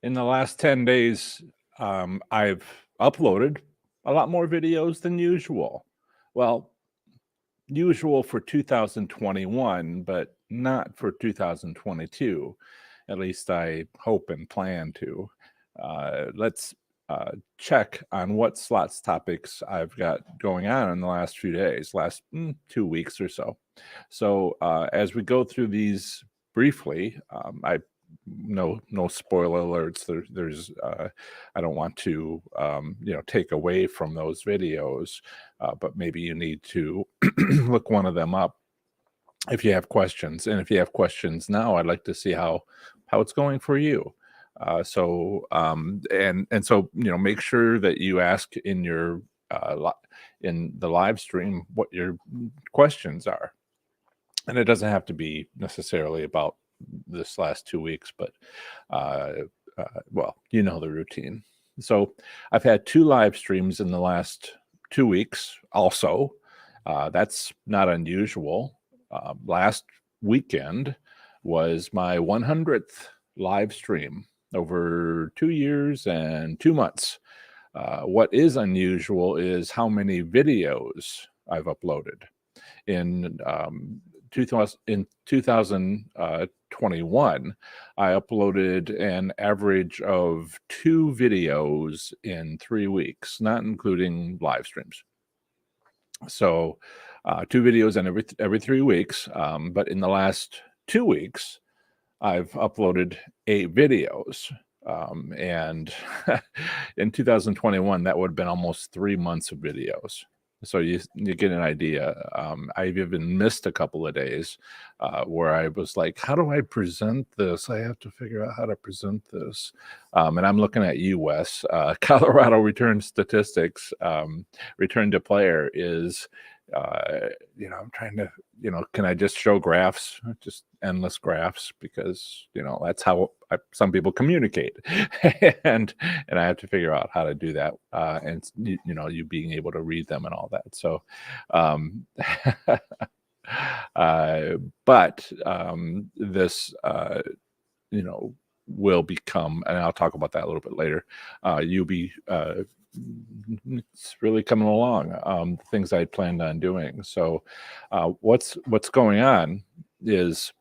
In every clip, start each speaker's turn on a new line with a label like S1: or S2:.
S1: In the last 10 days, I've uploaded a lot more videos than usual. Well, usual for 2021, but not for 2022. At least I hope and plan to. Let's check on what slots topics I've got going on in the last few days, last 2 weeks or so. So as we go through these briefly, I no spoiler alerts. There's I don't want to take away from those videos, but maybe you need to look one of them up if you have questions. And if you have questions now, I'd like to see how it's going for you. So make sure that you ask in your in the live stream what your questions are, and it doesn't have to be necessarily about this last 2 weeks, but well, you know the routine. So I've had 2 live streams in the last 2 weeks also. That's not unusual. Last weekend was my 100th live stream over 2 years and 2 months. What is unusual is how many videos I've uploaded. In 2021, I uploaded an average of 2 videos in 3 weeks, not including live streams. So 2 videos in every 3 weeks. But in the last 2 weeks, I've uploaded 8 videos. And in 2021, that would have been almost 3 months of videos. So you get an idea. I've even missed a couple of days where I was like, how do I present this? I have to figure out how to present this. And I'm looking at US. Colorado return statistics, return to player is, I'm trying to, can I just show graphs, just endless graphs, because, that's how some people communicate. and I have to figure out how to do that. And, you being able to read them and all that. So, but this, will become, and I'll talk about that a little bit later. It's really coming along. Things I planned on doing. So, what's going on is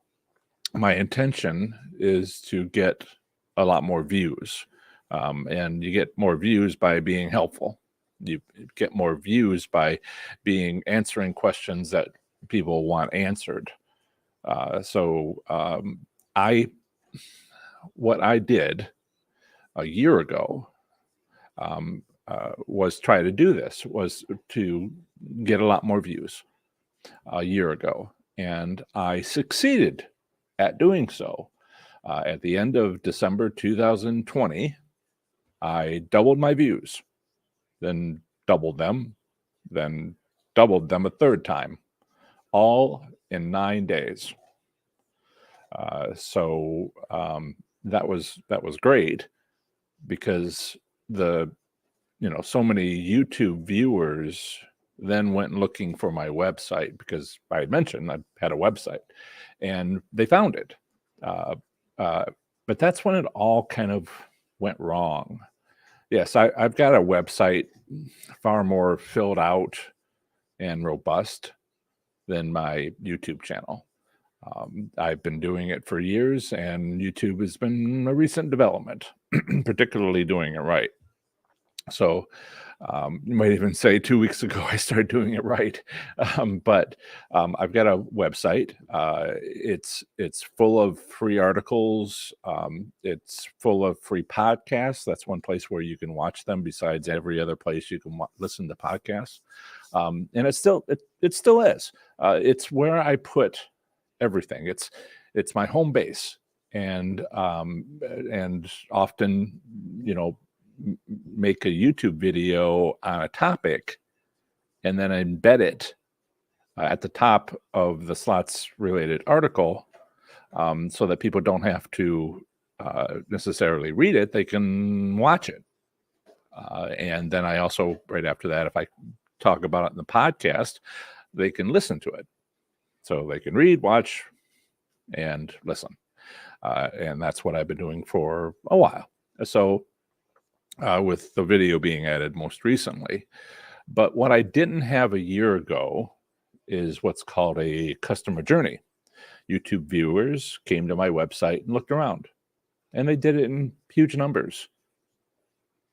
S1: my intention is to get a lot more views, and you get more views by being helpful. You get more views by answering questions that people want answered. What I did a year ago was try to do this, was to get a lot more views a year ago. And I succeeded at doing so. At the end of December 2020, I doubled my views, then doubled them, then doubled them a third time, all in 9 days. So that was great, because so many YouTube viewers then went looking for my website, because I had mentioned I had a website, and they found it. But that's when it all kind of went wrong. Yes, I've got a website far more filled out and robust than my YouTube channel. I've been doing it for years, and YouTube has been a recent development, particularly doing it right. So you might even say 2 weeks ago I started doing it right. But I've got a website. It's full of free articles. It's full of free podcasts. That's one place where you can watch them, besides every other place you can listen to podcasts. And it still is. It's where I put everything. It's my home base, and often, make a YouTube video on a topic and then embed it at the top of the slots related article, so that people don't have to necessarily read it. They can watch it. And then I also, right after that, if I talk about it in the podcast, they can listen to it. So they can read, watch, and listen. And that's what I've been doing for a while. So with the video being added most recently. But what I didn't have a year ago is what's called a customer journey. YouTube viewers came to my website and looked around, and they did it in huge numbers,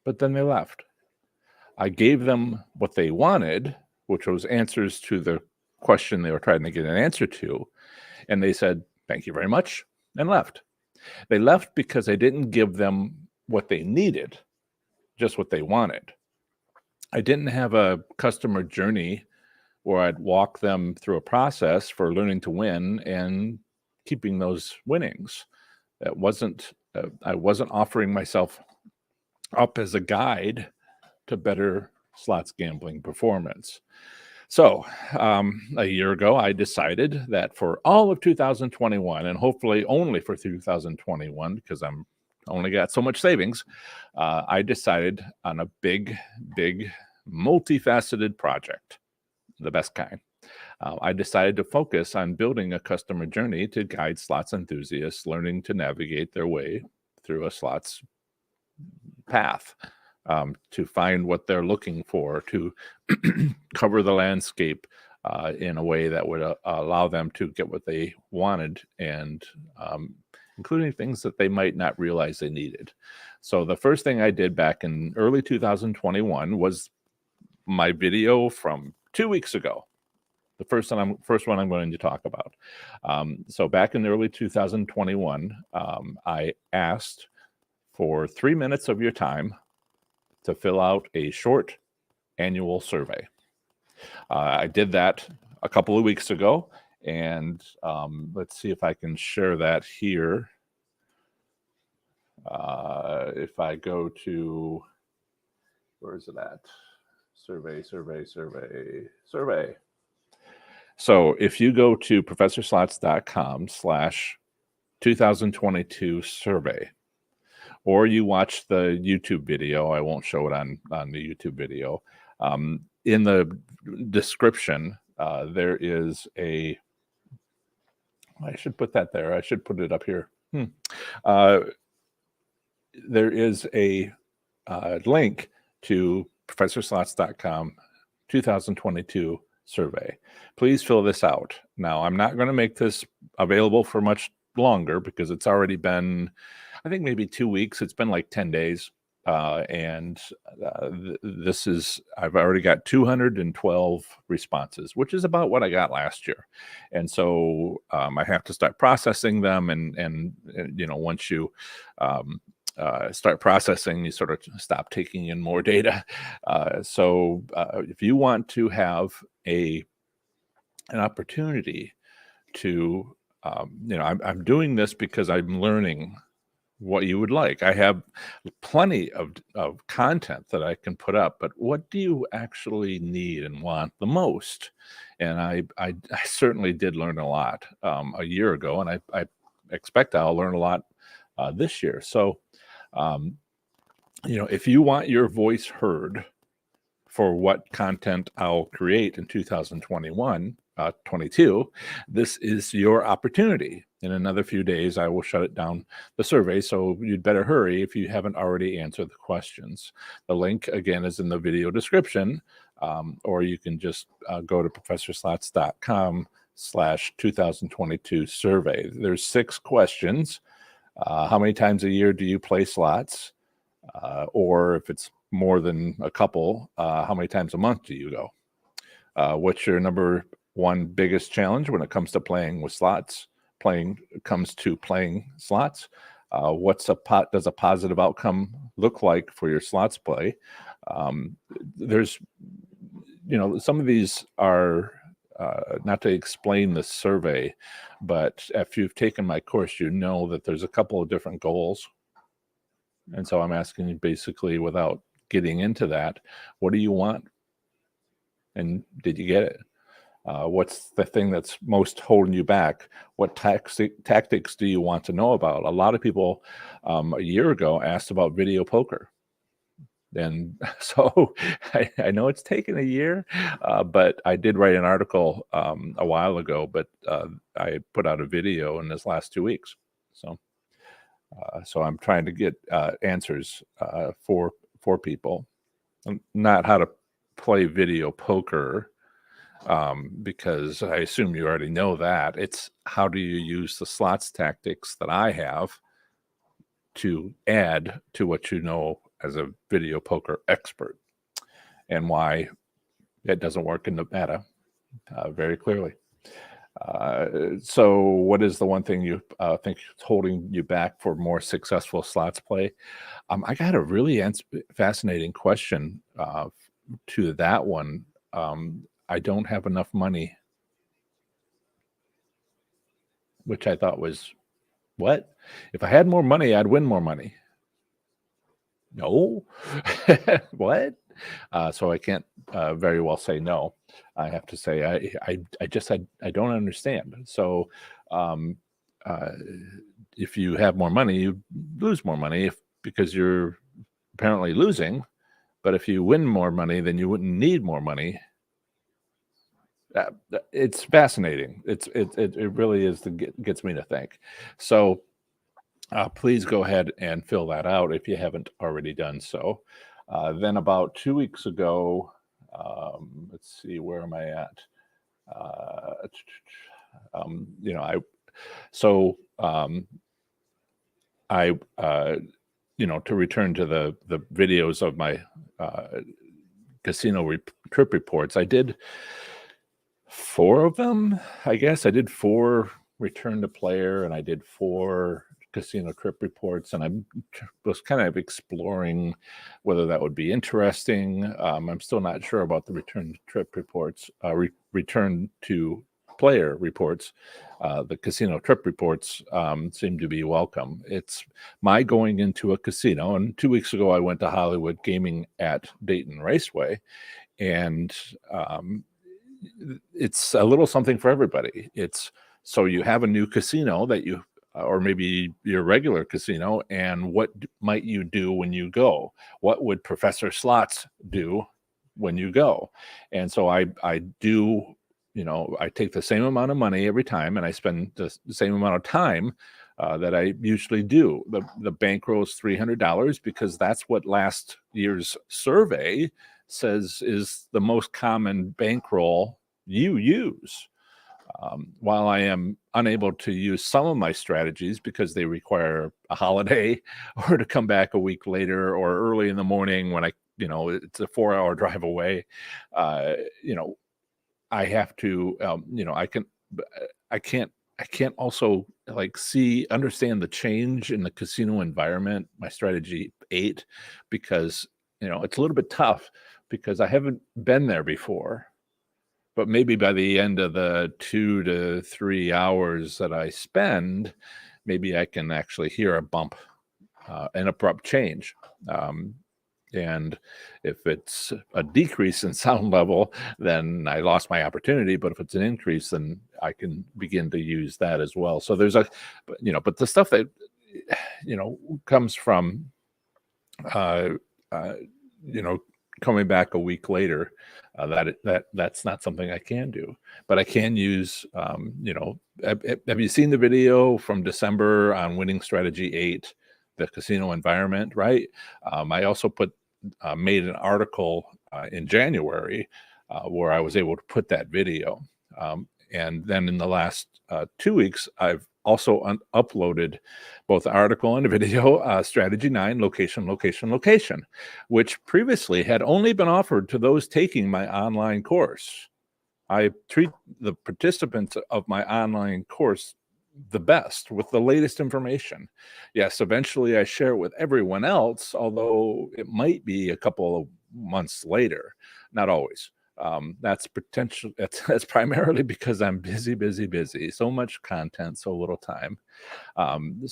S1: but then they left. I gave them what they wanted, which was answers to the question they were trying to get an answer to, and they said, "Thank you very much," and left. They left because I didn't give them what they needed, just what they wanted. I didn't have a customer journey where I'd walk them through a process for learning to win and keeping those winnings. That wasn't, I wasn't offering myself up as a guide to better slots gambling performance. So a year ago, I decided that for all of 2021, and hopefully only for 2021, because I'm only got so much savings, I decided on a big, multifaceted project, the best kind. I decided to focus on building a customer journey to guide slots enthusiasts learning to navigate their way through a slots path, to find what they're looking for, to cover the landscape in a way that would allow them to get what they wanted, and including things that they might not realize they needed. So the first thing I did back in early 2021 was my video from 2 weeks ago. The first one I'm going to talk about. So back in early 2021, I asked for 3 minutes of your time to fill out a short annual survey. I did that a couple of weeks ago, and let's see if I can share that here. If I go to, where is it at? Survey. So if you go to professorslots.com/2022 survey, or you watch the YouTube video, I won't show it on the YouTube video. In the description, there is a, I should put that there. I should put it up here. There is a link to professorslots.com 2022 survey. Please fill this out. Now, I'm not going to make this available for much longer because it's already been, I think, maybe 2 weeks. It's been like 10 days. This is, I've already got 212 responses, which is about what I got last year. And so I have to start processing them. And you know, once you start processing, you sort of stop taking in more data. So if you want to have an opportunity to, you know, I'm doing this because I'm learning what you would like. I have plenty of content that I can put up, but what do you actually need and want the most? And I certainly did learn a lot a year ago, and I expect I'll learn a lot this year. So, you know, if you want your voice heard for what content I'll create in 2021, 22, this is your opportunity. In another few days, I will shut it down, the survey, so you'd better hurry if you haven't already answered the questions. The link, again, is in the video description, or you can just go to professorslots.com/2022 survey. There's 6 questions. How many times a year do you play slots? Or if it's more than a couple, how many times a month do you go? What's your number one biggest challenge when it comes to playing with slots? Playing slots. Does a positive outcome look like for your slots play? There's, you know, some of these are not to explain the survey, but if you've taken my course, you know that there's a couple of different goals. And so I'm asking you, basically, without getting into that, what do you want? And did you get it? What's the thing that's most holding you back? What tactics do you want to know about? A lot of people a year ago asked about video poker. And so I know it's taken a year, but I did write an article a while ago, but I put out a video in this last 2 weeks. So So I'm trying to get answers for people, not how to play video poker, because I assume you already know that. It's how do you use the slots tactics that I have to add to what you know as a video poker expert, and why it doesn't work in Nevada very clearly. So what is the one thing you think is holding you back for more successful slots play? I got a really fascinating question to that one. I don't have enough money, which I thought was, what? If I had more money, I'd win more money. No. What? So I can't very well say no. I have to say I just I don't understand. So um, uh, if you have more money, you lose more money because you're apparently losing. But if you win more money, then you wouldn't need more money. It's fascinating. It really is gets me to think. So please go ahead and fill that out if you haven't already done so. Then about 2 weeks ago, let's see, where am I at? You know, you know, to return to the videos of my casino trip reports, I did 4 of them. I guess I did 4 return to player, and I did 4 casino trip reports, and I was kind of exploring whether that would be interesting. I'm still not sure about the return trip reports, return to player reports. The casino trip reports seem to be welcome. It's my going into a casino, and 2 weeks ago I went to Hollywood Gaming at Dayton Raceway, and it's a little something for everybody. It's so you have a new casino that you, or maybe your regular casino, and what might you do when you go? What would Professor Slots do when you go? And so I do, you know, I take the same amount of money every time, and I spend the same amount of time that I usually do. The bankroll is $300 because that's what last year's survey says is the most common bankroll you use. While I am unable to use some of my strategies because they require a holiday or to come back a week later or early in the morning when you know, it's a 4-hour drive away, you know, I have to, you know, I can't also like understand the change in the casino environment, my strategy 8, because, you know, it's a little bit tough because I haven't been there before. But maybe by the end of the 2 to 3 hours that I spend, maybe I can actually hear a bump, an abrupt change. And if it's a decrease in sound level, then I lost my opportunity. But if it's an increase, then I can begin to use that as well. So there's you know, but the stuff that, you know, comes from, you know, coming back a week later, that's not something I can do, but I can use, you know, have you seen the video from December on winning strategy 8, the casino environment, right? I also made an article in January where I was able to put that video. And then in the last 2 weeks, I've also uploaded both the article and a video, Strategy 9, Location, Location, Location, which previously had only been offered to those taking my online course. I treat the participants of my online course the best with the latest information. Yes, eventually I share it with everyone else, although it might be a couple of months later, not always. That's potential. That's primarily because I'm busy. So much content, so little time. And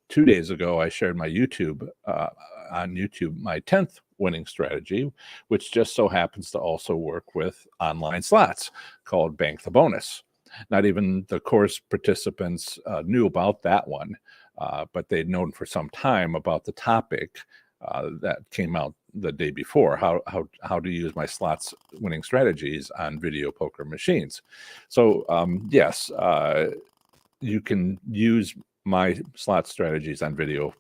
S1: 2 days ago, I shared my YouTube on YouTube my 10th winning strategy, which just so happens to also work with online slots, called Bank the Bonus. Not even the course participants knew about that one, but they'd known for some time about the topic that came out the day before, how to use my slots winning strategies on video poker machines. So yes, you can use my slot strategies on video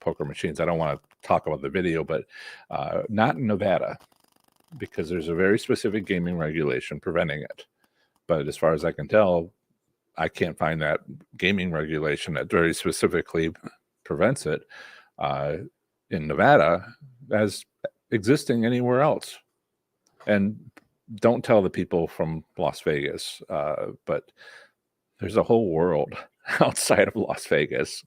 S1: poker machines. I don't want to talk about the video, but not in Nevada, because there's a very specific gaming regulation preventing it. But as far as I can tell, I can't find that gaming regulation that very specifically prevents it in Nevada as existing anywhere else. And don't tell the people from Las Vegas, but there's a whole world outside of Las Vegas.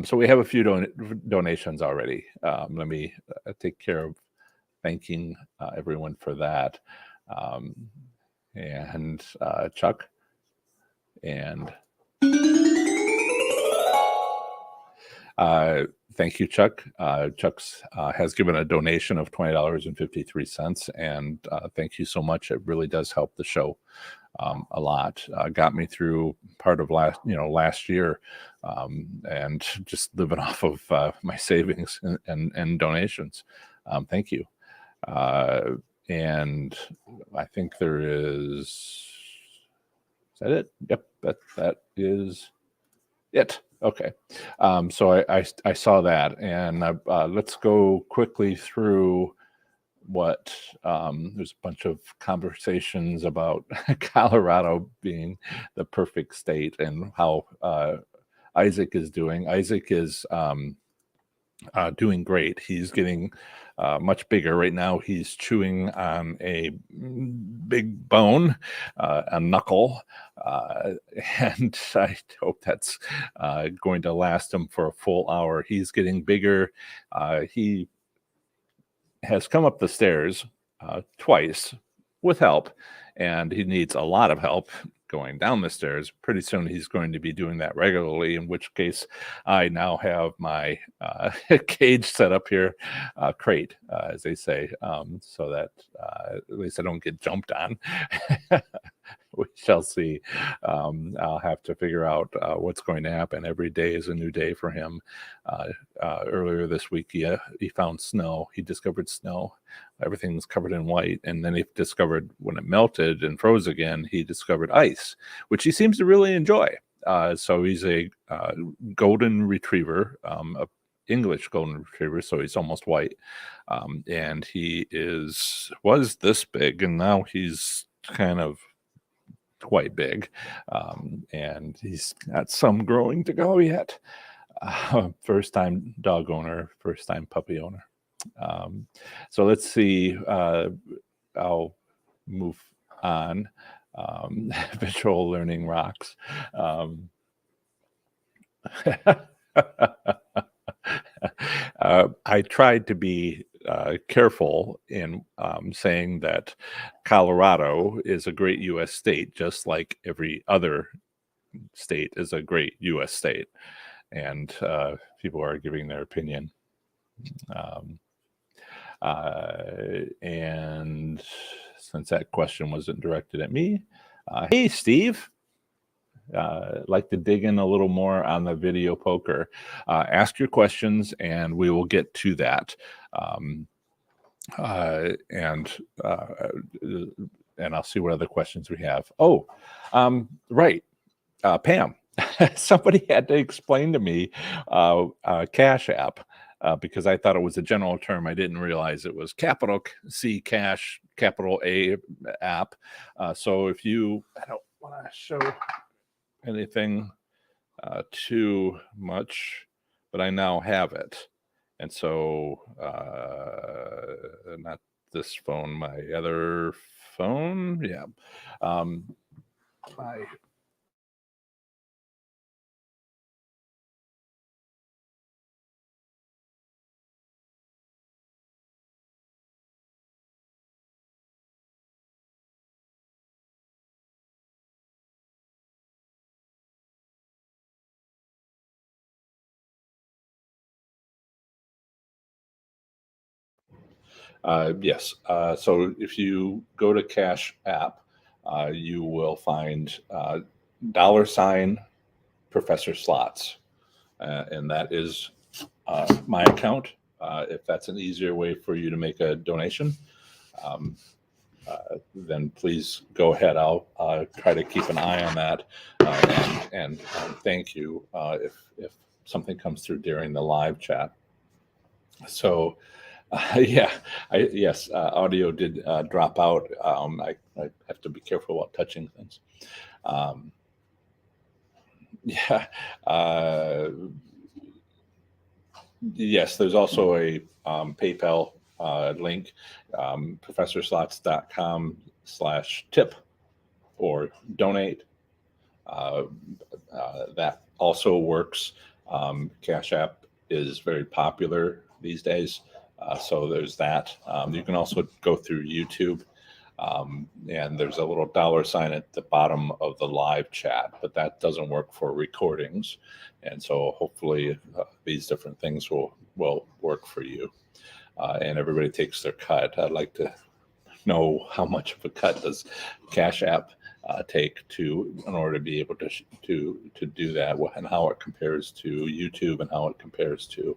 S1: So we have a few donations already. Let me take care of thanking everyone for that. And Chuck and thank you, Chuck. Chuck's has given a donation of $20.53, and thank you so much. It really does help the show a lot. Got me through part of last year, and just living off of my savings and donations. Thank you. And I think there is that it? Yep, that is it. Okay. So I saw that, and let's go quickly through what there's a bunch of conversations about Colorado being the perfect state and how Isaac is doing. Isaac is doing great. He's getting much bigger. Right now, he's chewing on a big bone, a knuckle, and I hope that's going to last him for a full hour. He's getting bigger. He has come up the stairs twice with help, and he needs a lot of help going down the stairs. Pretty soon he's going to be doing that regularly, in which case I now have my cage set up here, crate, as they say, so that at least I don't get jumped on. We shall see. I'll have to figure out what's going to happen. Every day is a new day for him. Earlier this week, he found snow. He discovered snow. Everything's covered in white. And then he discovered, when it melted and froze again, he discovered ice, which he seems to really enjoy. So he's a golden retriever, a English golden retriever, so he's almost white. And he was this big, and now he's kind of quite big, and he's got some growing to go yet. First time dog owner, first time puppy owner. So let's see. I'll move on. Visual learning rocks. I tried to be careful in saying that Colorado is a great U.S. state, just like every other state is a great U.S. state. And people are giving their opinion. And since that question wasn't directed at me, hey, Steve. Like to dig in a little more on the video poker. Ask your questions and we will get to that. And I'll see what other questions we have. Oh, right. Pam, somebody had to explain to me Cash App, because I thought it was a general term. I didn't realize it was capital C Cash, capital A App. So if you, I don't want to show anything too much, but I now have it. And so not this phone, my other phone. Yeah. My yes. So if you go to Cash App, you will find $ Professor Slots, and that is my account. If that's an easier way for you to make a donation, then please go ahead. I'll try to keep an eye on that. And thank you if something comes through during the live chat. So, yeah, yes, audio did drop out. I have to be careful about touching things. Yeah. Yes, there's also a PayPal link, professorslots.com/tip or donate. That also works. Cash App is very popular these days. So there's that. You can also go through YouTube. And there's a little $ at the bottom of the live chat, but that doesn't work for recordings. And so hopefully these different things will work for you. And everybody takes their cut. I'd like to know how much of a cut does Cash App take in order to be able to do that, and how it compares to YouTube and how it compares to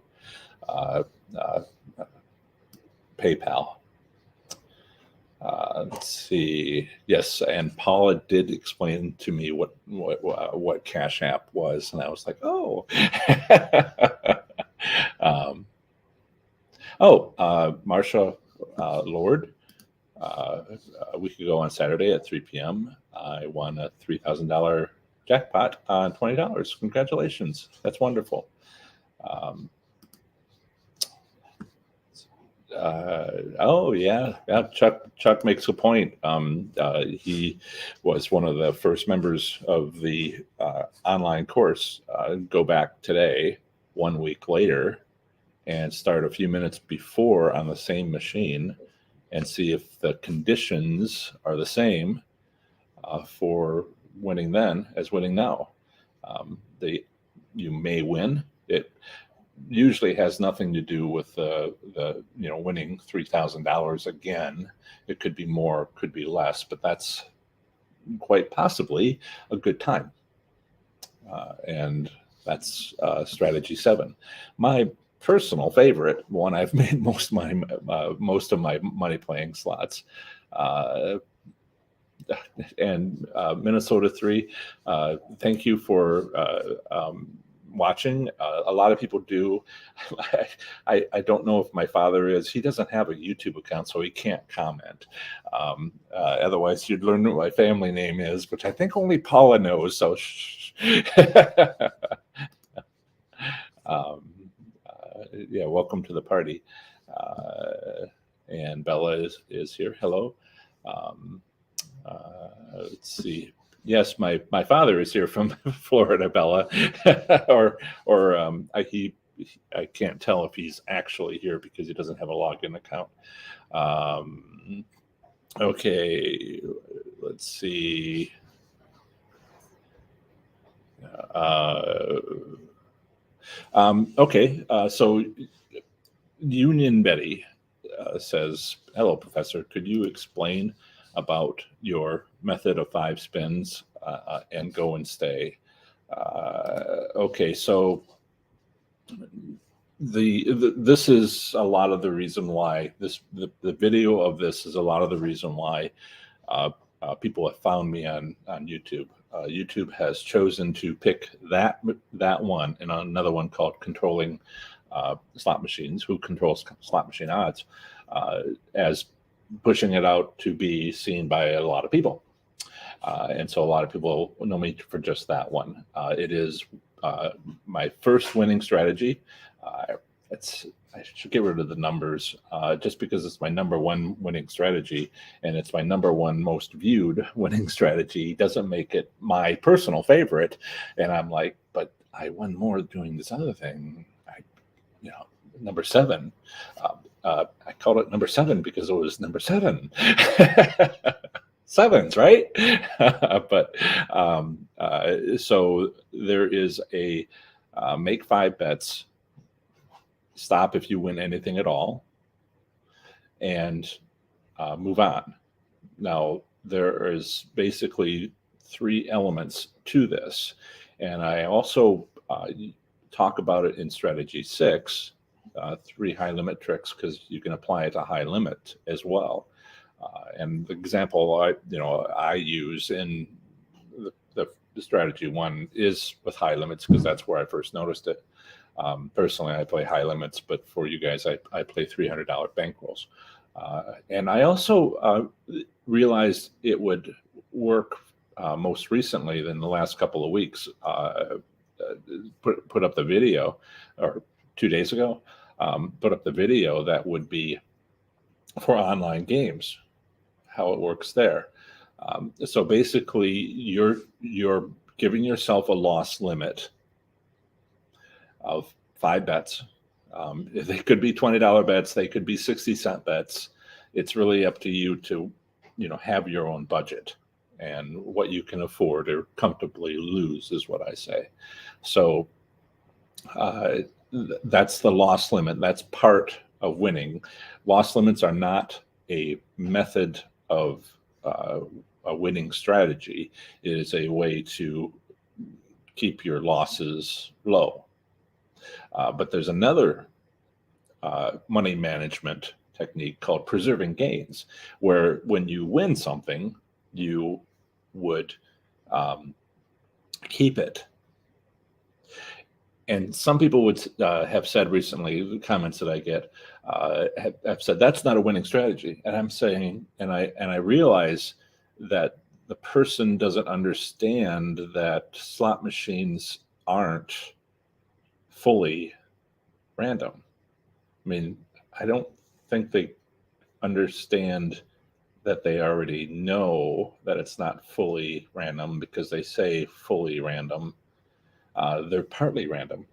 S1: PayPal. Let's see. Yes, and Paula did explain to me what Cash App was, and I was like, oh. Marsha Lord, a week ago on Saturday at 3 p.m., I won a $3,000 jackpot on $20. Congratulations. That's wonderful. Chuck makes a point. He was one of the first members of the online course. Go back today, 1 week later, and start a few minutes before on the same machine and see if the conditions are the same for winning then as winning now. You may win. It usually has nothing to do with the winning $3,000 again. It could be more, could be less, but that's quite possibly a good time. And that's strategy 7. My personal favorite one, I've made most of my money playing slots. And Minnesota 3, thank you for watching. A lot of people do. I don't know if my father is. He doesn't have a YouTube account, so he can't comment. Otherwise, you'd learn what my family name is, which I think only Paula knows. So, yeah, welcome to the party. And Bella is here. Hello. Let's see. Yes, my father is here from Florida, Bella, I can't tell if he's actually here because he doesn't have a login account. Okay, let's see. Okay, so Union Betty says, hello, Professor. Could you explain about your method of 5 spins and go and stay? Okay, so this is a lot of the reason why the video of this is a lot of the reason why people have found me on YouTube. YouTube has chosen to pick that one and another one called Controlling Slot Machines, Who Controls Slot Machine Odds, as pushing it out to be seen by a lot of people. And so a lot of people know me for just that one. It is my first winning strategy. I should get rid of the numbers just because it's my number 1 winning strategy and it's my number 1 most viewed winning strategy doesn't make it my personal favorite. And I'm like, but I won more doing this other thing. Number 7. I called it number 7 because it was number 7. Sevens, right? But so there is a make 5 bets, stop if you win anything at all, and move on. Now, there is basically 3 elements to this, and I also talk about it in strategy 6, 3 high limit tricks, because you can apply it to high limit as well. And the example I use in the strategy one is with high limits, because that's where I first noticed it. Personally, I play high limits, but for you guys, I play $300 bankrolls. And I also realized it would work most recently in the last couple of weeks. Put up the video, or 2 days ago, put up the video that would be for online games, how it works there. So basically, you're giving yourself a loss limit of 5 bets. They could be $20 bets, they could be 60-cent bets. It's really up to you to, have your own budget and what you can afford or comfortably lose, is what I say. So that's the loss limit. That's part of winning. Loss limits are not a method of a winning strategy. It is a way to keep your losses low. But there's another money management technique called preserving gains, where when you win something, you would keep it. And some people would have said recently, the comments that I get have said that's not a winning strategy. And I'm saying, and I realize that the person doesn't understand that slot machines aren't fully random. I mean, I don't think they understand that they already know that it's not fully random, because they say fully random. They're partly random.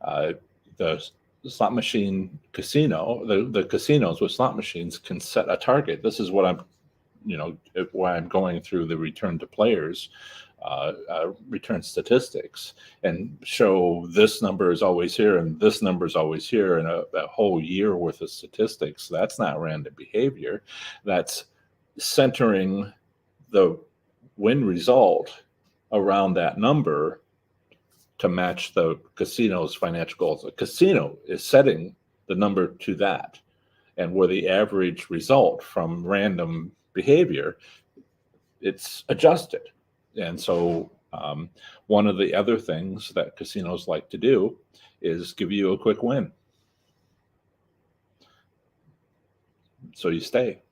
S1: The slot machine casino, the casinos with slot machines can set a target. This is what I'm, why I'm going through the return to players, return statistics, and show this number is always here and this number is always here, and a whole year worth of statistics. That's not random behavior. That's centering the win result around that number to match the casino's financial goals. The casino is setting the number to that, and where the average result from random behavior, it's adjusted. And so one of the other things that casinos like to do is give you a quick win, so you stay.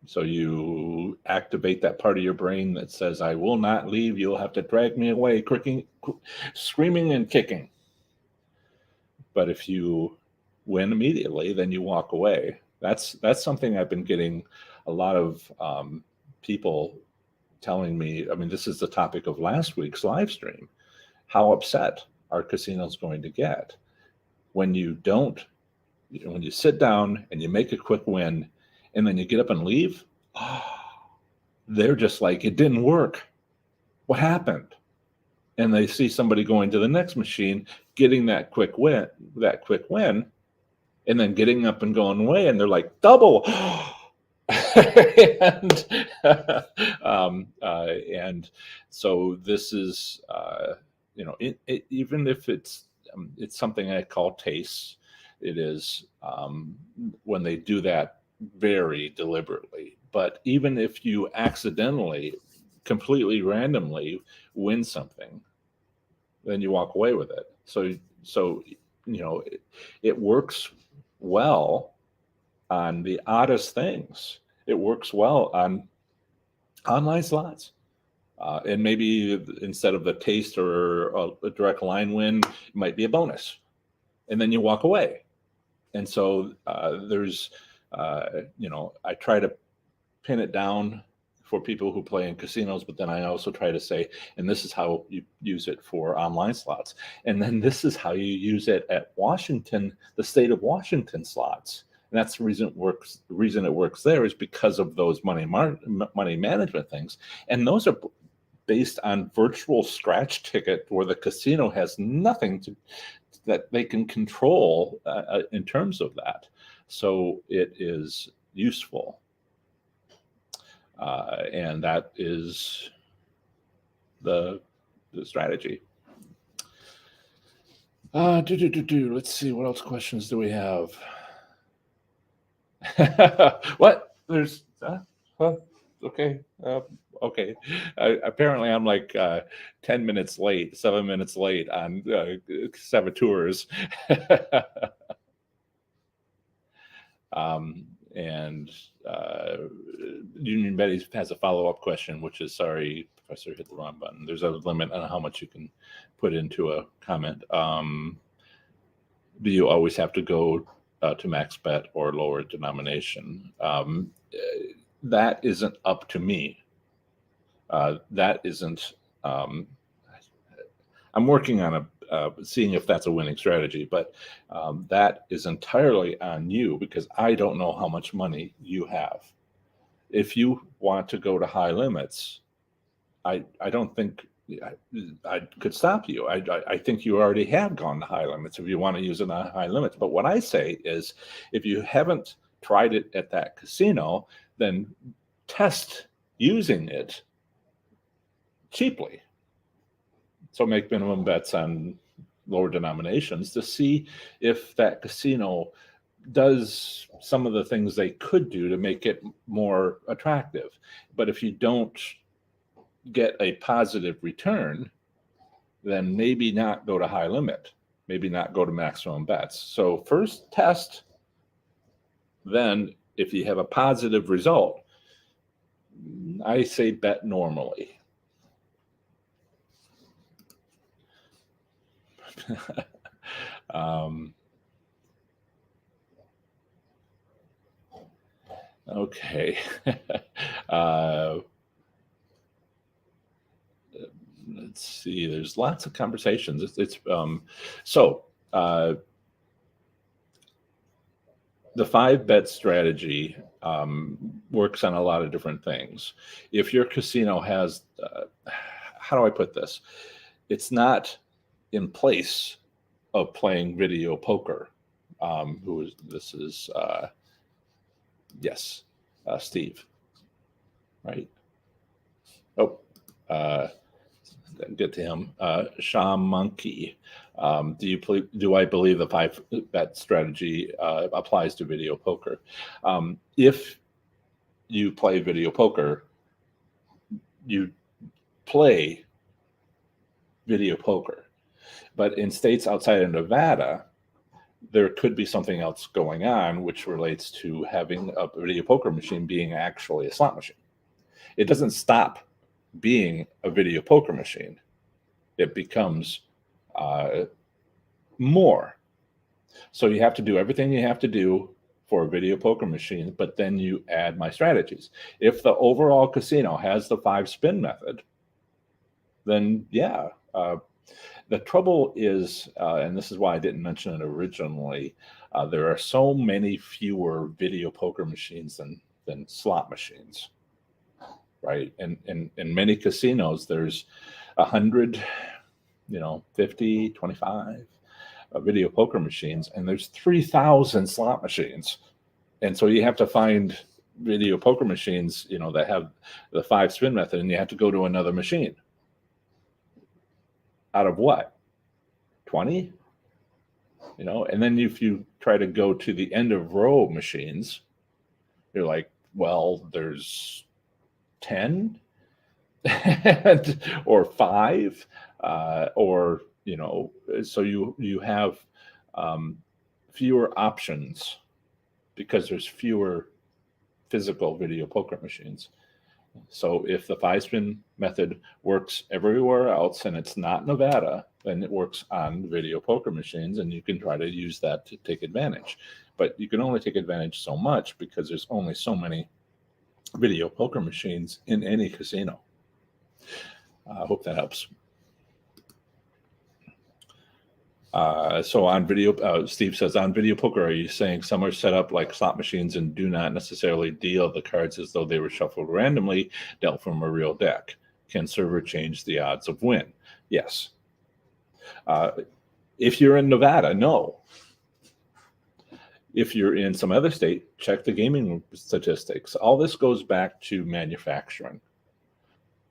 S1: So you activate that part of your brain that says, I will not leave. You'll have to drag me away, screaming and kicking. But if you win immediately, then you walk away. That's something I've been getting a lot of people telling me. I mean, this is the topic of last week's live stream. How upset are casinos going to get when you sit down and you make a quick win, and then you get up and leave? They're just like, it didn't work. What happened? And they see somebody going to the next machine, getting that quick win, and then getting up and going away, and they're like, double. And so this is, even if it's something I call tastes, it is when they do that very deliberately. But even if you accidentally, completely randomly win something, then you walk away with it. So it works well on the oddest things. It works well on online slots. And maybe instead of the taste or a direct line win, it might be a bonus. And then you walk away. And so there's, I try to pin it down for people who play in casinos, but then I also try to say, and this is how you use it for online slots. And then this is how you use it at Washington, the state of Washington slots. And that's the reason it works. The reason it works there is because of those money management things. And those are based on virtual scratch ticket, where the casino has nothing that they can control in terms of that. So it is useful. And that is the strategy. Let's see, what else questions do we have? What? There's huh? Okay. Okay. Apparently, I'm like 10 minutes late, 7 minutes late on saboteurs. um, and uh, Union Betty has a follow-up question, which is, sorry, Professor, hit the wrong button. There's a limit on how much you can put into a comment. Do you always have to go to max bet or lower denomination? That isn't up to me. That isn't. I'm working on seeing if that's a winning strategy, but that is entirely on you because I don't know how much money you have. If you want to go to high limits, I don't think I could stop you. I think you already have gone to high limits if you want to use it on high limits. But what I say is, if you haven't tried it at that casino, then test using it cheaply. So make minimum bets on lower denominations to see if that casino does some of the things they could do to make it more attractive. But if you don't get a positive return, then maybe not go to high limit, maybe not go to maximum bets. So first test, then if you have a positive result, I say bet normally. Okay. Let's see. There's lots of conversations. So the 5-bet strategy works on a lot of different things. If your casino has, how do I put this? It's not in place of playing video poker. This is, yes, Steve, right? Oh, get to him. Sham Monkey. Do I believe the 5-bet strategy applies to video poker? If you play video poker, you play video poker. But in states outside of Nevada, there could be something else going on, which relates to having a video poker machine being actually a slot machine. It doesn't stop being a video poker machine. It becomes more. So you have to do everything you have to do for a video poker machine, but then you add my strategies. If the overall casino has the 5-spin method, then yeah. The trouble is, and this is why I didn't mention it originally, there are so many fewer video poker machines than slot machines, right? And in many casinos, there's 100, 50, 25 video poker machines, and there's 3,000 slot machines. And so you have to find video poker machines, that have the 5-spin method, and you have to go to another machine. Out of what? 20? And then if you try to go to the end of row machines, you're like, well, there's 10 or 5, or so you have fewer options because there's fewer physical video poker machines. So if the 5-spin method works everywhere else and it's not Nevada, then it works on video poker machines, and you can try to use that to take advantage. But you can only take advantage so much because there's only so many video poker machines in any casino. I hope that helps. So on video, Steve says, on video poker, are you saying some are set up like slot machines and do not necessarily deal the cards as though they were shuffled randomly, dealt from a real deck? Can server change the odds of win? Yes. If you're in Nevada, no. If you're in some other state, check the gaming statistics. All this goes back to manufacturing.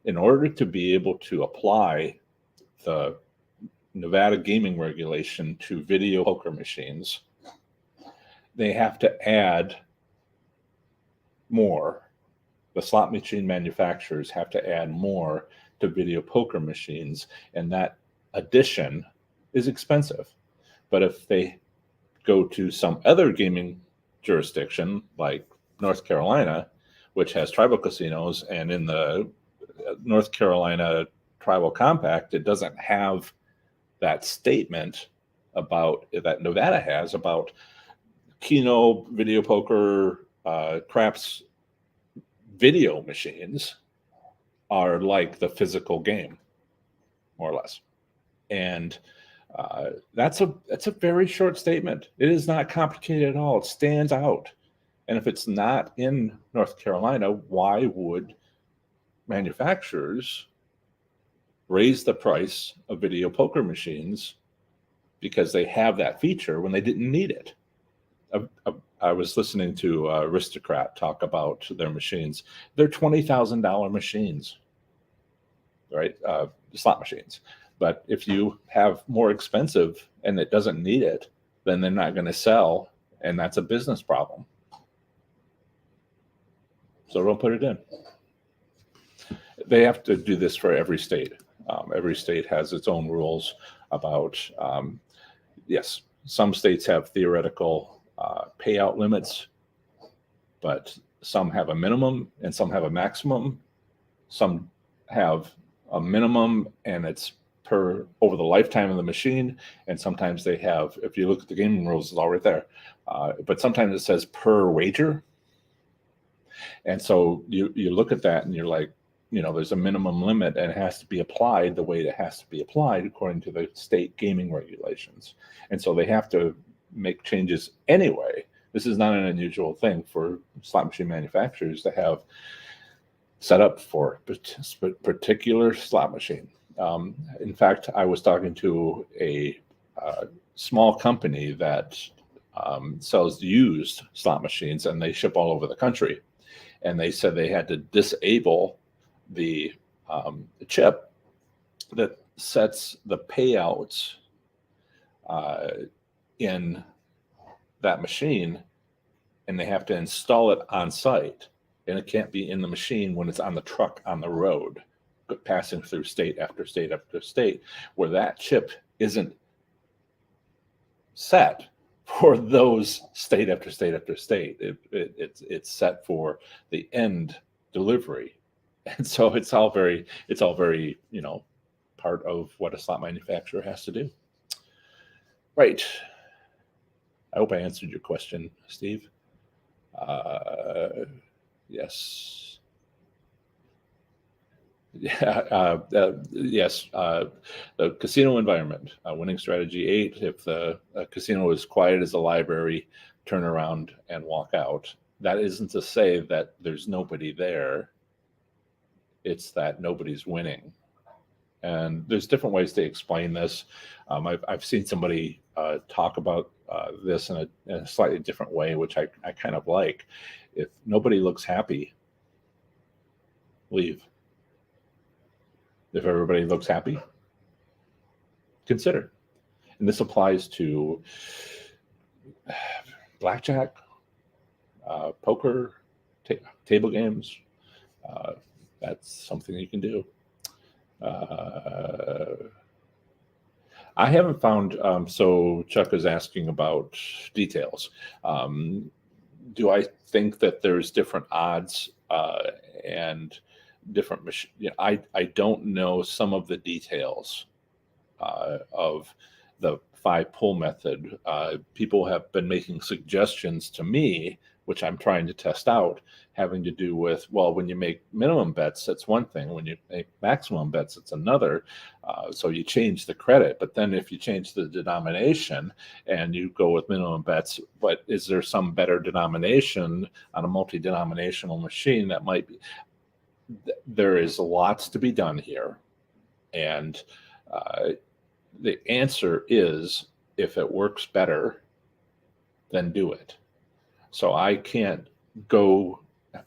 S1: In order to be able to apply the Nevada gaming regulation to video poker machines, they have to add more. The slot machine manufacturers have to add more to video poker machines, and that addition is expensive. But if they go to some other gaming jurisdiction like North Carolina, which has tribal casinos, and in the North Carolina Tribal Compact, it doesn't have that statement about that Nevada has about Keno video poker, craps video machines are like the physical game, more or less. And that's a very short statement. It is not complicated at all. It stands out. And if it's not in North Carolina, why would manufacturers raise the price of video poker machines because they have that feature when they didn't need it? I was listening to Aristocrat talk about their machines. They're $20,000 machines, right? Slot machines. But if you have more expensive and it doesn't need it, then they're not going to sell, and that's a business problem. So don't put it in. They have to do this for every state. Every state has its own rules about, yes, some states have theoretical payout limits, but some have a minimum and some have a maximum. Some have a minimum and it's per over the lifetime of the machine, and sometimes they have, if you look at the gaming rules, it's all right there, but sometimes it says per wager. And so you look at that and you're like, there's a minimum limit and it has to be applied the way it has to be applied according to the state gaming regulations. And so they have to make changes anyway. This is not an unusual thing for slot machine manufacturers to have set up for a particular slot machine. In fact, I was talking to a small company that sells used slot machines, and they ship all over the country. And they said they had to disable the chip that sets the payouts in that machine, and they have to install it on site. And it can't be in the machine when it's on the truck on the road, passing through state after state after state, where that chip isn't set for those state after state after state. It's set for the end delivery. And so it's all very, part of what a slot manufacturer has to do. Right. I hope I answered your question, Steve. Yes. Yeah. Yes. The casino environment, winning strategy 8. If the casino is quiet as a library, turn around and walk out. That isn't to say that there's nobody there. It's that nobody's winning. And there's different ways to explain this. I've seen somebody talk about this in a slightly different way, which I kind of like. If nobody looks happy, leave. If everybody looks happy, consider. And this applies to blackjack, poker, table games. That's something you can do. I haven't found, so Chuck is asking about details. Do I think that there's different odds and different machines? I don't know some of the details of the 5-pull method. People have been making suggestions to me, which I'm trying to test out, having to do with, well, when you make minimum bets, that's one thing. When you make maximum bets, it's another. So you change the credit. But then if you change the denomination and you go with minimum bets, but is there some better denomination on a multi-denominational machine that might be? There is lots to be done here. And the answer is, if it works better, then do it. So I can't go,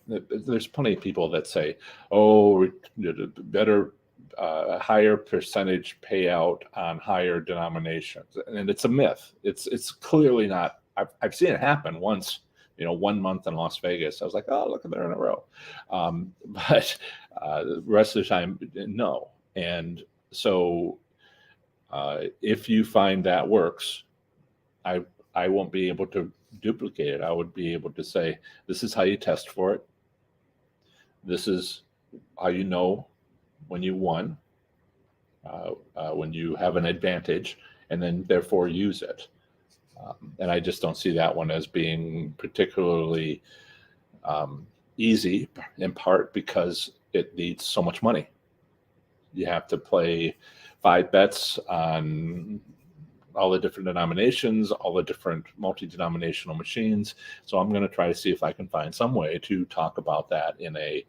S1: there's plenty of people that say, oh, better, higher percentage payout on higher denominations. And it's a myth. It's clearly not. I've seen it happen once, 1 month in Las Vegas. I was like, oh, look, they're in a row. But the rest of the time, no. And so if you find that works, I won't be able to duplicate it. I would be able to say, this is how you test for it. This is how you know when you won, when you have an advantage, and then therefore use it. And I just don't see that one as being particularly easy, in part because it needs so much money. You have to play 5 bets on all the different denominations, all the different multi-denominational machines. So I'm going to try to see if I can find some way to talk about that in a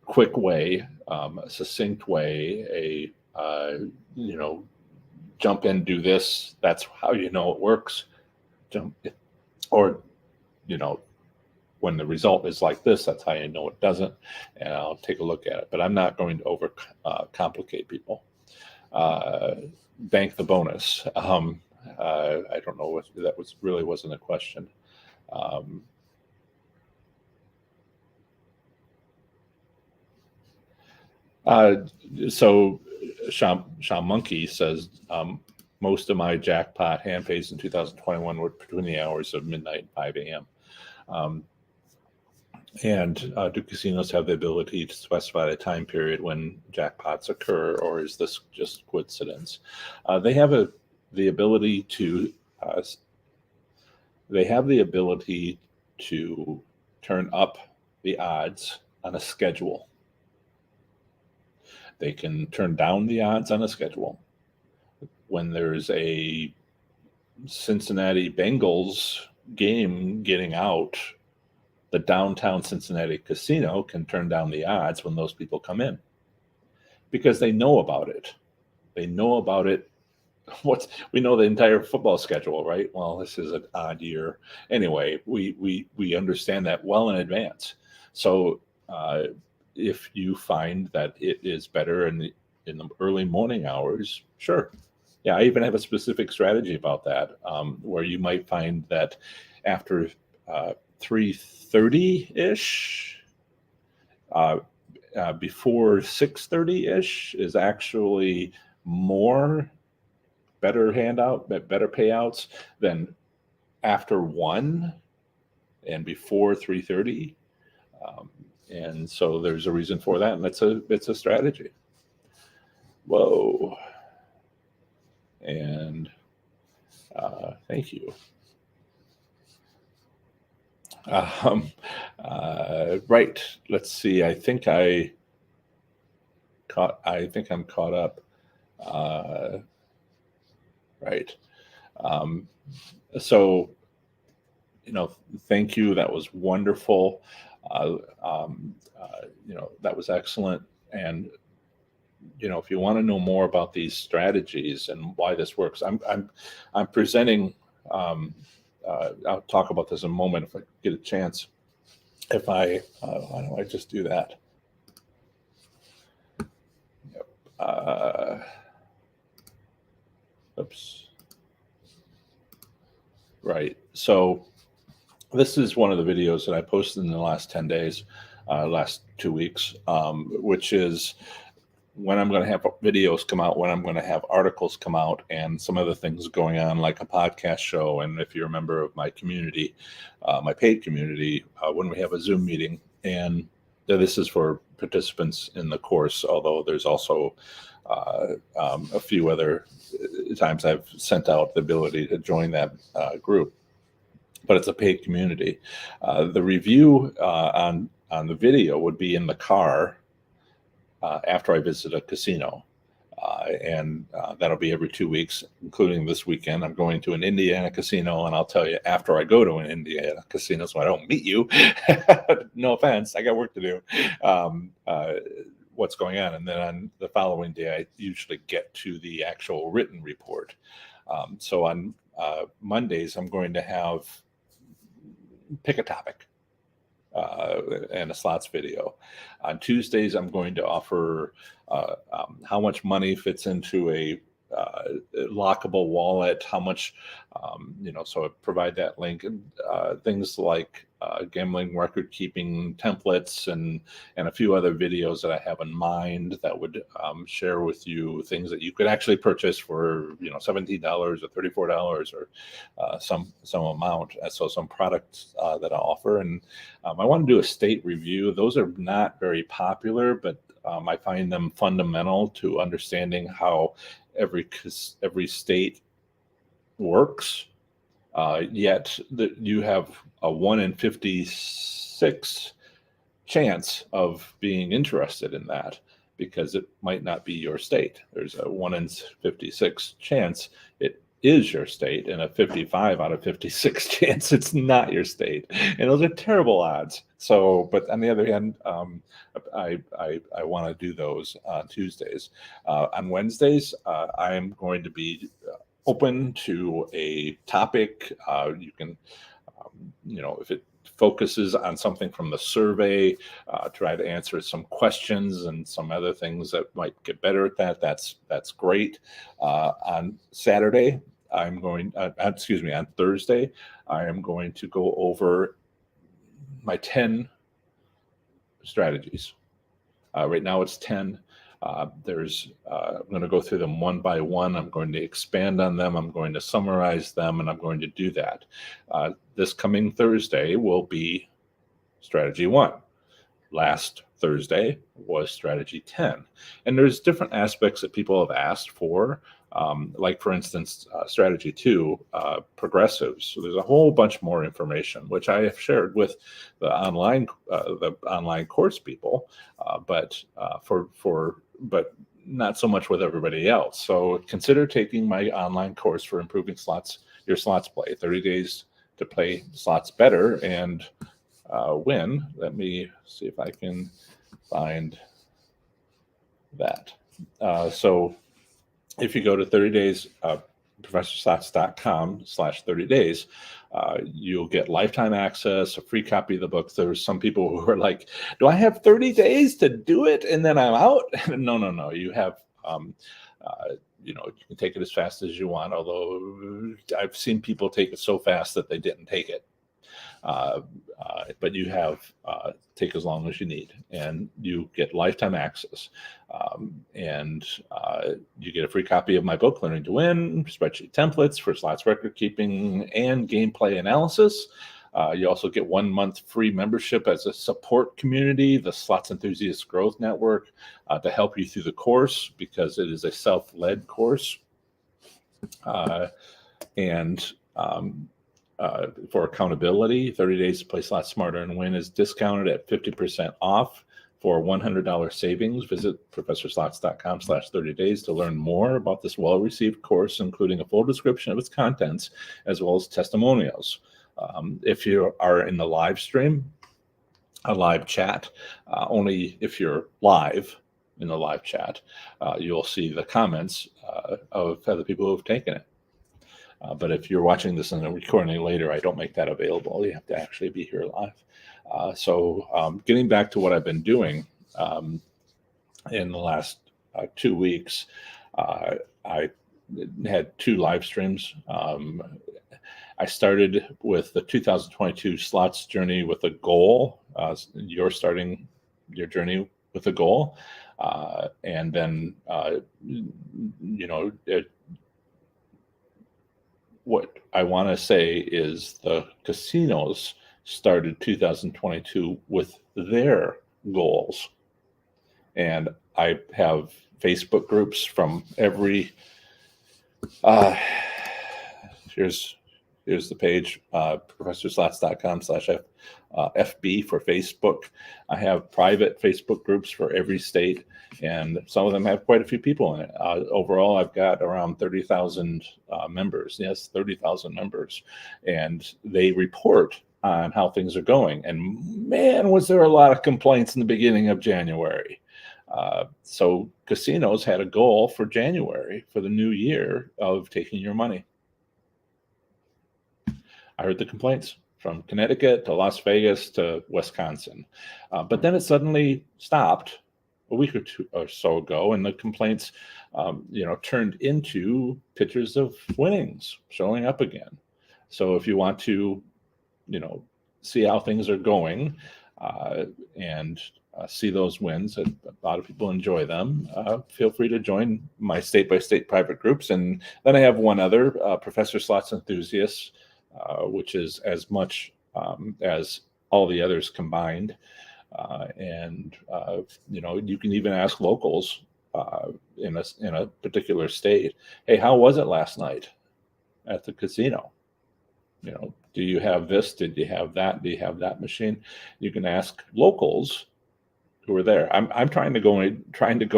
S1: quick way, a succinct way, jump in, do this. That's how you know it works. Or, when the result is like this, that's how you know it doesn't. And I'll take a look at it. But I'm not going to over complicate people. Bank the bonus. I don't know if that really wasn't a question. So Sean Monkey says, most of my jackpot hand pays in 2021 were between the hours of midnight and 5 a.m. And do casinos have the ability to specify the time period when jackpots occur, or is this just coincidence? They have the ability to turn up the odds on a schedule. They can turn down the odds on a schedule. When there's a Cincinnati Bengals game getting out, the downtown Cincinnati casino can turn down the odds when those people come in because they know about it. They know about it. We know the entire football schedule, right? Well, this is an odd year. Anyway, we understand that well in advance. So if you find that it is better in the early morning hours, sure. Yeah, I even have a specific strategy about that, where you might find that after 3:30-ish, before 6:30-ish is actually better payouts than after 1 and before 3:30. And so there's a reason for that, and it's a strategy. Whoa. And thank you. Right. Let's see. I think I'm caught up. Right. So, thank you. That was wonderful. That was excellent. And if you want to know more about these strategies and why this works, I'm presenting. I'll talk about this in a moment if I get a chance. Why don't I just do that? Yep. Oops. Right. So this is one of the videos that I posted in the last 10 days, last 2 weeks, which is when I'm going to have videos come out, when I'm going to have articles come out, and some other things going on, like a podcast show. And if you're a member of my community, my paid community, when we have a Zoom meeting, and this is for participants in the course, although there's also a few other times I've sent out the ability to join that group, but it's a paid community. The review on the video would be in the car after I visit a casino. And that'll be every 2 weeks, including this weekend. I'm going to an Indiana casino, and I'll tell you after I go to an Indiana casino, so I don't meet you. No offense, I got work to do. What's going on. And then on the following day, I usually get to the actual written report. So on Mondays, I'm going to pick a topic. And a slots video. On Tuesdays, I'm going to offer how much money fits into a lockable wallet, how much, so I provide that link, and things like gambling record keeping templates and a few other videos that I have in mind that would share with you things that you could actually purchase for $17 or $34 or some amount. So some products that I offer, and I want to do a state review. Those are not very popular, but I find them fundamental to understanding how every state works. Yet that you have a 1 in 56 chance of being interested in that, because it might not be your state. There's a 1 in 56 chance it is your state, and a 55 out of 56 chance it's not your state. And those are terrible odds. So, but on the other hand, I want to do those on Tuesdays. On Wednesdays, I am going to be open to a topic. You can, if it focuses on something from the survey, try to answer some questions and some other things that might get better at that. That's great. On Saturday, on Thursday, I am going to go over my 10 strategies. Right now it's 10. I'm going to go through them one by one. I'm going to expand on them. I'm going to summarize them, and I'm going to do that. This coming Thursday will be strategy 1. Last Thursday was strategy 10. And there's different aspects that people have asked for, like, for instance, strategy 2, progressives. So there's a whole bunch more information, which I have shared with the online course people, but not so much with everybody else. So consider taking my online course for improving your slots play, 30 days to play slots better and win. Let me see if I can find that. So if you go to 30 days, professorslots.com/30 days, you'll get lifetime access, a free copy of the book. There's some people who are like, do I have 30 days to do it and then I'm out? No. You have, you can take it as fast as you want, although I've seen people take it so fast that they didn't take it. But you have take as long as you need, and you get lifetime access, and you get a free copy of my book, Learning to Win, spreadsheet templates for slots record keeping and gameplay analysis. You also get 1 month free membership as a support community, the Slots Enthusiast Growth Network, to help you through the course, because it is a self-led course. For accountability, 30 days to play slots smarter and win is discounted at 50% off. For $100 savings, visit professorslots.com/30 days to learn more about this well-received course, including a full description of its contents, as well as testimonials. If you are in the live stream, a live chat, only if you're live in the live chat, you'll see the comments of other people who have taken it. But if you're watching this in a recording later, I don't make that available. You have to actually be here live. So getting back to what I've been doing in the last 2 weeks, I had 2 live streams. I started with the 2022 slots journey with a goal. You're starting your journey with a goal. And then, what I want to say is the casinos started 2022 with their goals. And I have Facebook groups from every, here's the page, professorslots.com/FB for Facebook. I have private Facebook groups for every state, and some of them have quite a few people in it. Overall, I've got around 30,000 members. Yes, 30,000 members. And they report on how things are going. And man, was there a lot of complaints in the beginning of January. So casinos had a goal for January, for the new year, of taking your money. I heard the complaints from Connecticut to Las Vegas to Wisconsin. But then it suddenly stopped a week or two or so ago, and the complaints, turned into pictures of winnings showing up again. So if you want to, see how things are going, and see those wins, a lot of people enjoy them. Feel free to join my state-by-state private groups. And then I have one other, Professor Slots Enthusiasts, which is as much as all the others combined. And you can even ask locals in a particular state, hey, how was it last night at the casino? Do you have this? Did you have that? Do you have that machine? You can ask locals who are there. I'm trying to go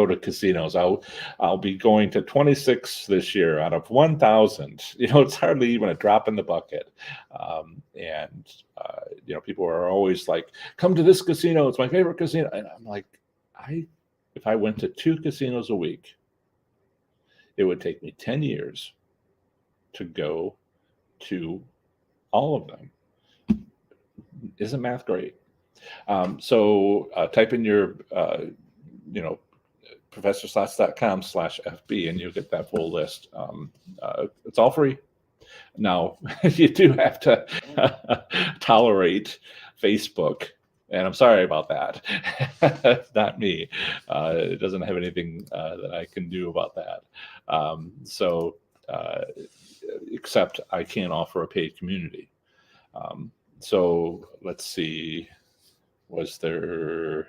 S1: to casinos. I'll be going to 26 this year out of 1,000. It's hardly even a drop in the bucket. And people are always like, come to this casino. It's my favorite casino. And I'm like, if I went to 2 casinos a week, it would take me 10 years to go to all of them. Isn't math great? So type in your, professorslots.com/FB, and you'll get that full list. It's all free. Now, you do have to tolerate Facebook, and I'm sorry about that. It's not me. It doesn't have anything that I can do about that. Except I can't offer a paid community. So let's see. Was there?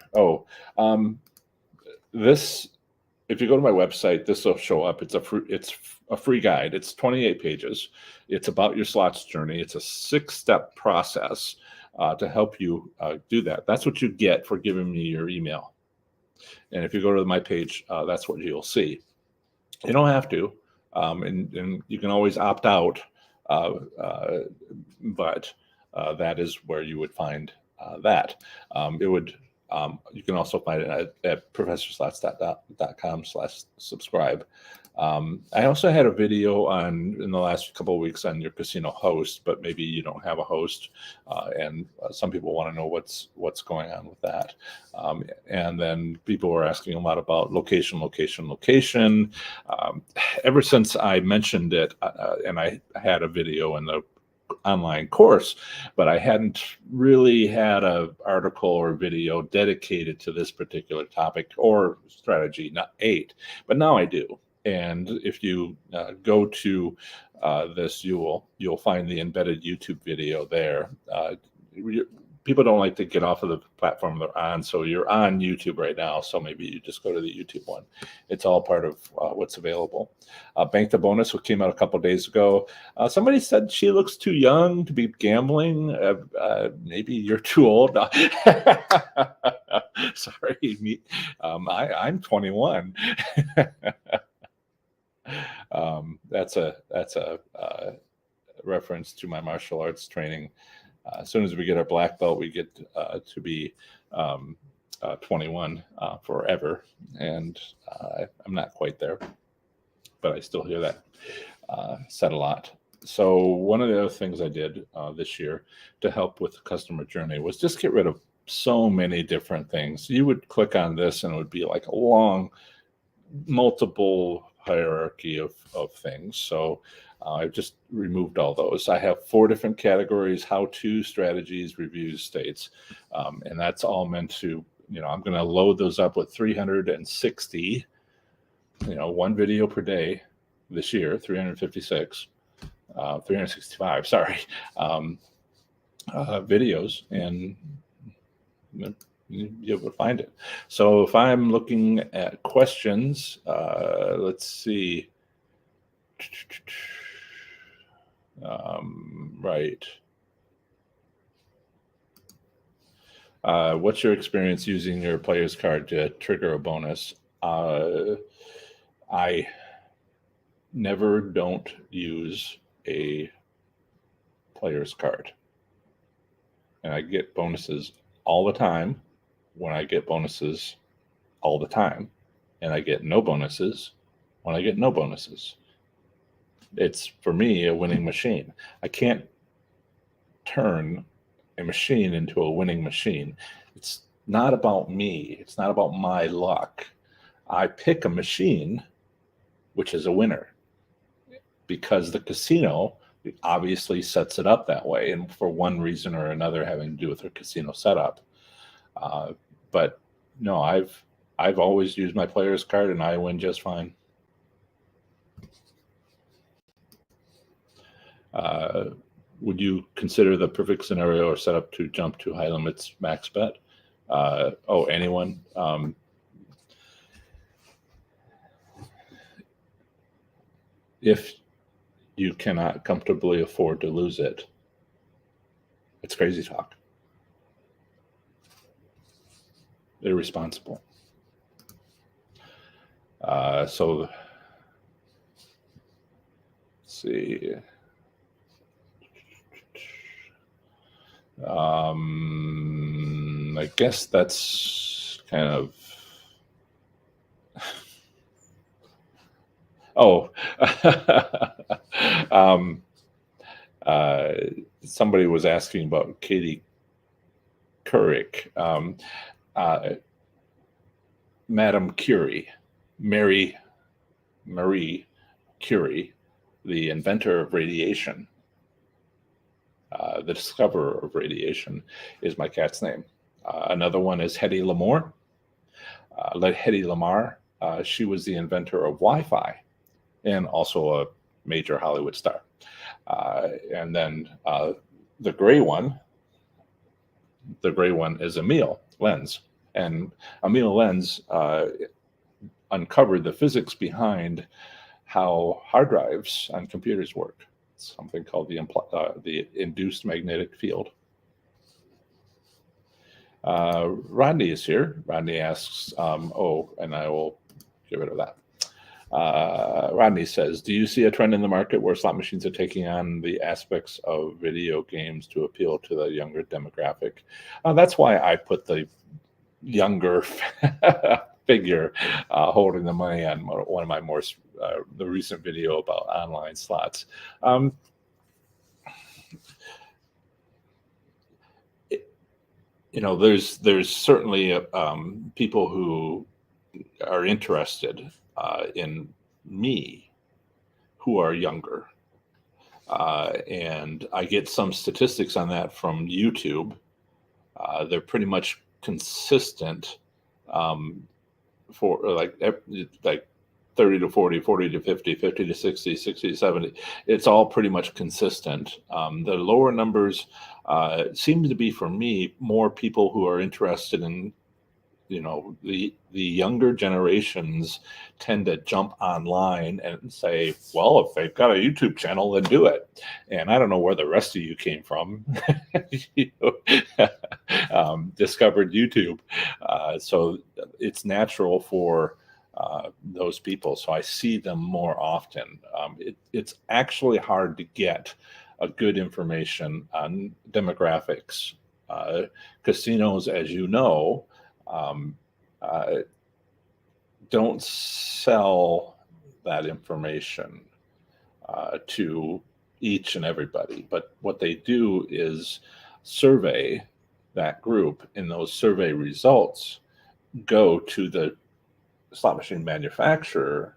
S1: This. If you go to my website, this will show up. It's a free guide. It's 28 pages. It's about your slots journey. It's a 6-step process to help you do that. That's what you get for giving me your email. And if you go to my page, that's what you'll see. You don't have to, and you can always opt out, but that is where you would find that. You can also find it at professorslots.com/subscribe. I also had a video in the last couple of weeks on your casino host, but maybe you don't have a host, and some people want to know what's going on with that. And then people were asking a lot about location. Ever since I mentioned it, and I had a video in the online course, but I hadn't really had an article or video dedicated to this particular topic or strategy, not 8, but now I do. And if you go to this, you'll find the embedded YouTube video there. People don't like to get off of the platform they're on, so you're on YouTube right now, so maybe you just go to the YouTube one. It's all part of what's available. Bank the Bonus, which came out a couple days ago. Somebody said she looks too young to be gambling. Maybe you're too old. Sorry, I'm 21. That's a reference to my martial arts training. As soon as we get our black belt, we get to be 21 forever. And I'm not quite there, but I still hear that said a lot. So one of the other things I did this year to help with the customer journey was just get rid of so many different things. You would click on this and it would be like a long, multiple hierarchy of things. So I've just removed all those. I have 4 different categories: how-to, strategies, reviews, states. And that's all meant to, I'm going to load those up with 360, one video per day this year, 365, sorry, videos, and you will find it. So if I'm looking at questions, let's see. Right. What's your experience using your player's card to trigger a bonus? I never don't use a player's card. And I get bonuses all the time when I get bonuses all the time. And I get no bonuses when I get no bonuses. It's, for me, a winning machine. I can't turn a machine into a winning machine. It's not about me. It's not about my luck. I pick a machine, which is a winner, because the casino obviously sets it up that way, and for one reason or another having to do with their casino setup. But no, I've always used my player's card, and I win just fine. Would you consider the perfect scenario or setup to jump to high limits max bet? Anyone? If you cannot comfortably afford to lose it, it's crazy talk. Irresponsible. So let's see. I guess that's kind of. Somebody was asking about Katie Couric, Madame Curie, Marie Curie, the inventor of radiation, the discoverer of radiation, is my cat's name. Another one is Hedy Lamarr. Hedy Lamarr, she was the inventor of Wi-Fi, and also a major Hollywood star. And then the gray one is Emil Lenz. And Emil Lenz uncovered the physics behind how hard drives on computers work. It's something called the induced magnetic field. Rodney is here. Rodney asks, and I will get rid of that. Rodney says, do you see a trend in the market where slot machines are taking on the aspects of video games to appeal to the younger demographic? That's why I put the younger figure holding the money on one of my the recent video about online slots. There's certainly people who are interested in me who are younger. And I get some statistics on that from YouTube. They're pretty much consistent for like 30 to 40, 40 to 50, 50 to 60, 60 to 70. It's all pretty much consistent. The lower numbers seem to be, for me, more people who are interested in, the younger generations tend to jump online and say, well, if they've got a YouTube channel, then do it. And I don't know where the rest of you came from. Discovered YouTube. So it's natural for those people. So I see them more often. It's actually hard to get a good information on demographics. Casinos, as you know, don't sell that information to each and everybody. But what they do is survey that group, and those survey results go to the slot machine manufacturer,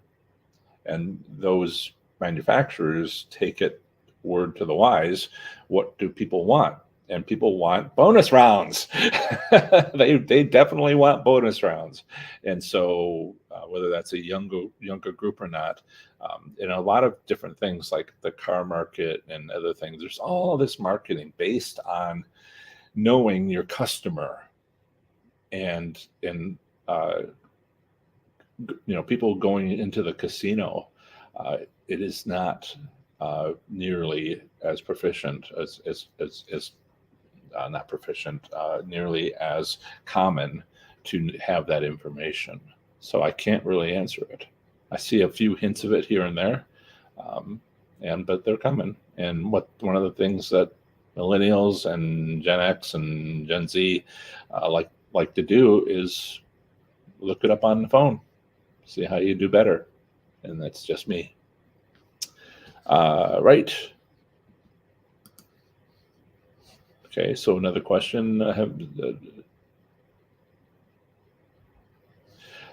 S1: and those manufacturers take it word to the wise. What do people want? And people want bonus rounds. They definitely want bonus rounds. And so whether that's a younger group or not, and a lot of different things like the car market and other things, there's all this marketing based on knowing your customer and people going into the casino. It is not nearly as proficient not proficient, nearly as common to have that information. So I can't really answer it. I see a few hints of it here and there, but they're coming. And one of the things that millennials and Gen X and Gen Z like to do is look it up on the phone, see how you do better. And that's just me. Right. Okay, so another question.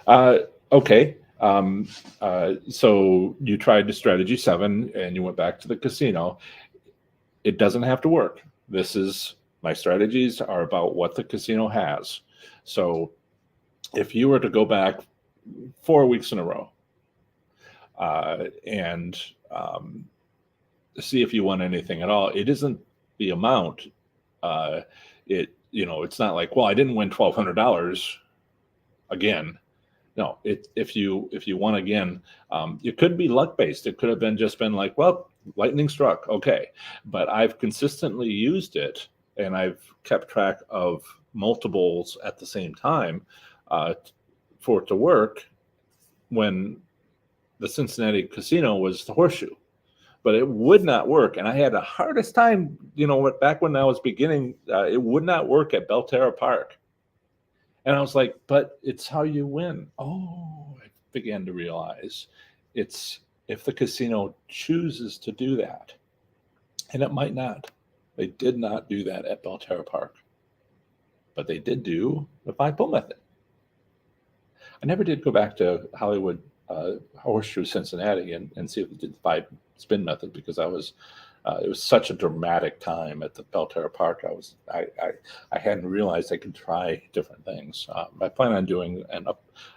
S1: Okay. So you tried the strategy 7 and you went back to the casino. It doesn't have to work. This is my strategies are about what the casino has. So if you were to go back 4 weeks in a row and see if you won anything at all, it isn't the amount. It's not like, well, I didn't win $1,200 again. No, if you won again, it could be luck based. It could have been like, well, lightning struck, okay. But I've consistently used it, and I've kept track of multiples at the same time for it to work when the Cincinnati casino was the horseshoe. But it would not work, and I had the hardest time. Back when I was beginning, it would not work at Belterra Park. And I was like, but it's how you win. Oh, I began to realize it's if the casino chooses to do that, and it might not. They did not do that at Belterra Park, but they did do the 5-pull method. I never did go back to Hollywood Horseshoe Cincinnati and see if they did the 5-spin method, because it was such a dramatic time at the Belterra Park. I hadn't realized I could try different things. I plan on doing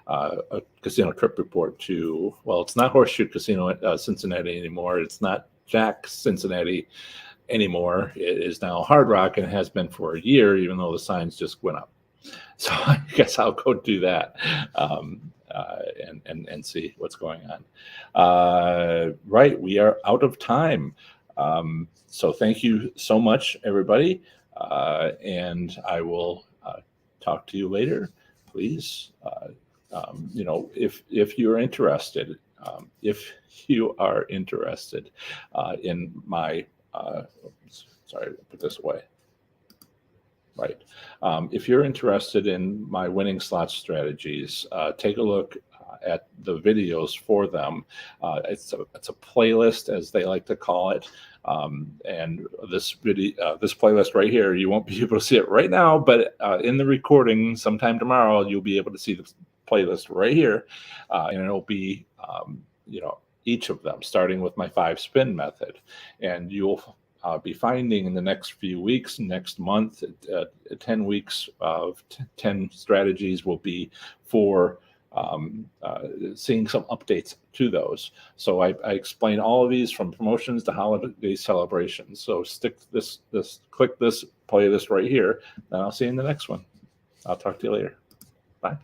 S1: a casino trip report to, well, it's not Horseshoe Casino Cincinnati anymore. It's not Jack Cincinnati anymore. It is now Hard Rock, and it has been for a year, even though the signs just went up. So I guess I'll go do that and see what's going on. Right, we are out of time. So thank you so much, everybody. And I will talk to you later. Please, if you're interested, in my, sorry, put this away. Right. If you're interested in my winning slot strategies, take a look at the videos for them. It's a playlist, as they like to call it. And this playlist right here, you won't be able to see it right now, but in the recording sometime tomorrow, you'll be able to see the playlist right here. And it'll be, each of them, starting with my 5-spin method. And you'll be finding in the next few weeks, next month, 10 weeks of 10 strategies will be for seeing some updates to those. So I explain all of these, from promotions to holiday celebrations. So click this, play this right here, and I'll see you in the next one. I'll talk to you later. Bye.